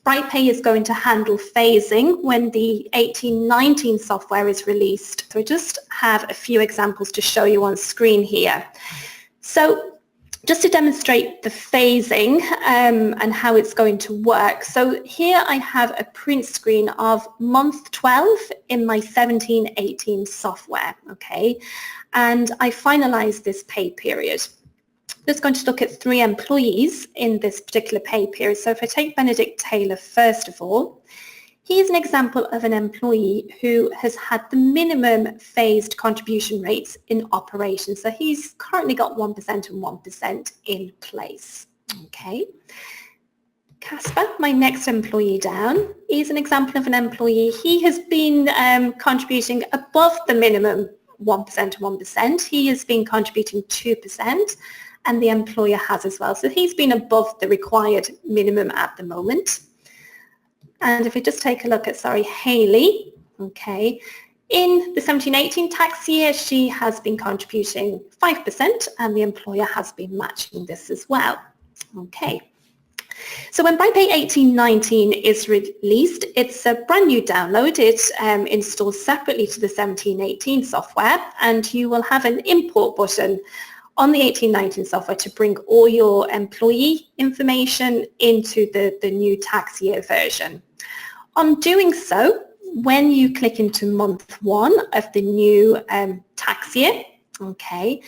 BrightPay is going to handle phasing when the 18-19 software is released. So I just have a few examples to show you on screen here. So just to demonstrate the phasing and how it's going to work. So here I have a print screen of month 12 in my 17-18 software, okay? And I finalized this pay period. Just going to look at 3 employees in this particular pay period. So if I take Benedict Taylor first of all, he's an example of an employee who has had the minimum phased contribution rates in operation. So he's currently got 1% and 1% in place. Okay. Casper, my next employee down, is an example of an employee. He has been contributing above the minimum 1% and 1%. He has been contributing 2%. And the employer has as well. So he's been above the required minimum at the moment. And if we just take a look at, Hayley, okay, in the 17-18 tax year, she has been contributing 5% and the employer has been matching this as well. Okay. So when BrightPay 18-19 is released, it's a brand new download. It installs separately to the 17-18 software, and you will have an import button on the 18-19 software to bring all your employee information into the new tax year version. On doing so, when you click into month 1 of the new tax year, okay,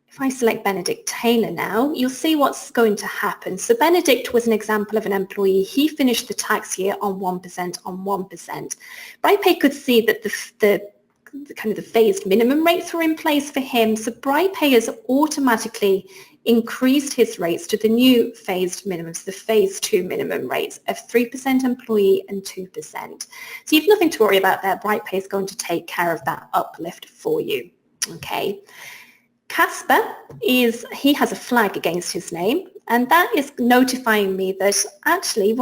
if I select Benedict Taylor now, you'll see what's going to happen. So Benedict was an example of an employee. He finished the tax year on 1% on 1%. BrightPay could see that the kind of the phased minimum rates were in place for him. So BrightPay has automatically increased his rates to the new phased minimums, the phase 2 minimum rates of 3% employee and 2%. So you've nothing to worry about there. BrightPay is going to take care of that uplift for you. Okay. Casper he has a flag against his name, and that is notifying me that actually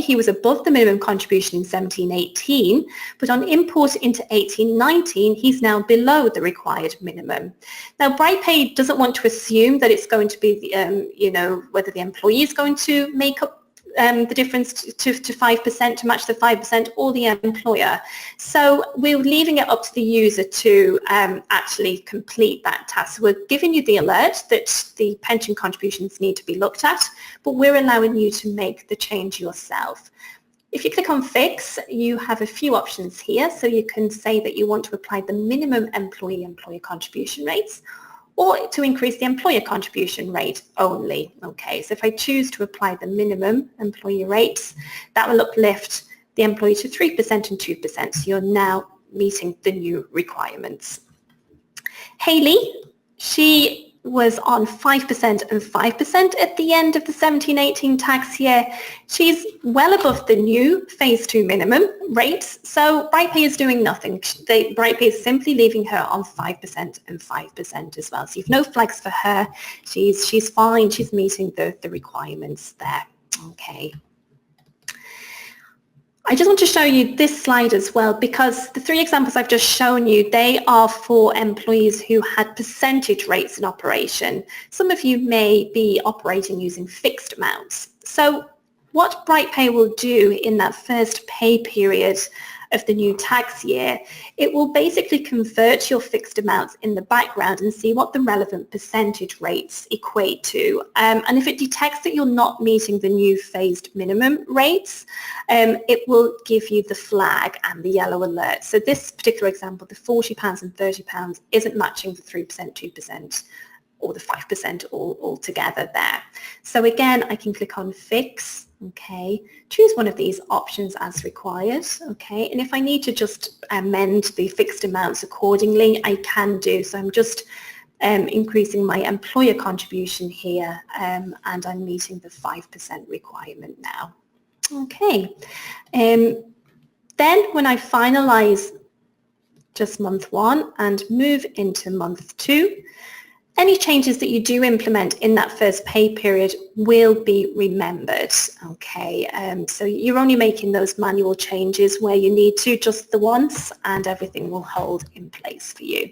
he was above the minimum contribution in 17-18, but on import into 18-19, he's now below the required minimum. Now, BrightPay doesn't want to assume that it's going to be, whether the employee is going to make up the difference to 5% to match the 5% or the employer. So we're leaving it up to the user to actually complete that task. We're giving you the alert that the pension contributions need to be looked at, but we're allowing you to make the change yourself. If you click on Fix, you have a few options here. So you can say that you want to apply the minimum employer contribution rates, or to increase the employer contribution rate only. Okay, so if I choose to apply the minimum employee rates, that will uplift the employee to 3% and 2%. So you're now meeting the new requirements. Hayley, she was on 5% and 5% at the end of the 17-18 tax year. She's well above the new phase 2 minimum rates, so BrightPay is doing nothing. BrightPay is simply leaving her on 5% and 5% as well. So you've no flags for her. She's fine. She's meeting the requirements there. Okay. I just want to show you this slide as well, because the 3 examples I've just shown you, they are for employees who had percentage rates in operation. Some of you may be operating using fixed amounts. So what BrightPay will do in that first pay period of the new tax year, it will basically convert your fixed amounts in the background and see what the relevant percentage rates equate to. And if it detects that you're not meeting the new phased minimum rates, it will give you the flag and the yellow alert. So this particular example, the £40 and £30 isn't matching the 3%, 2%, or the 5% all together there. So again, I can click on Fix, okay, choose one of these options as required, okay, and if I need to just amend the fixed amounts accordingly, I can do. So I'm just increasing my employer contribution here, and I'm meeting the 5% requirement now. Okay, then when I finalize just month 1 and move into month 2, any changes that you do implement in that first pay period will be remembered, okay? So you're only making those manual changes where you need to, just the once, and everything will hold in place for you.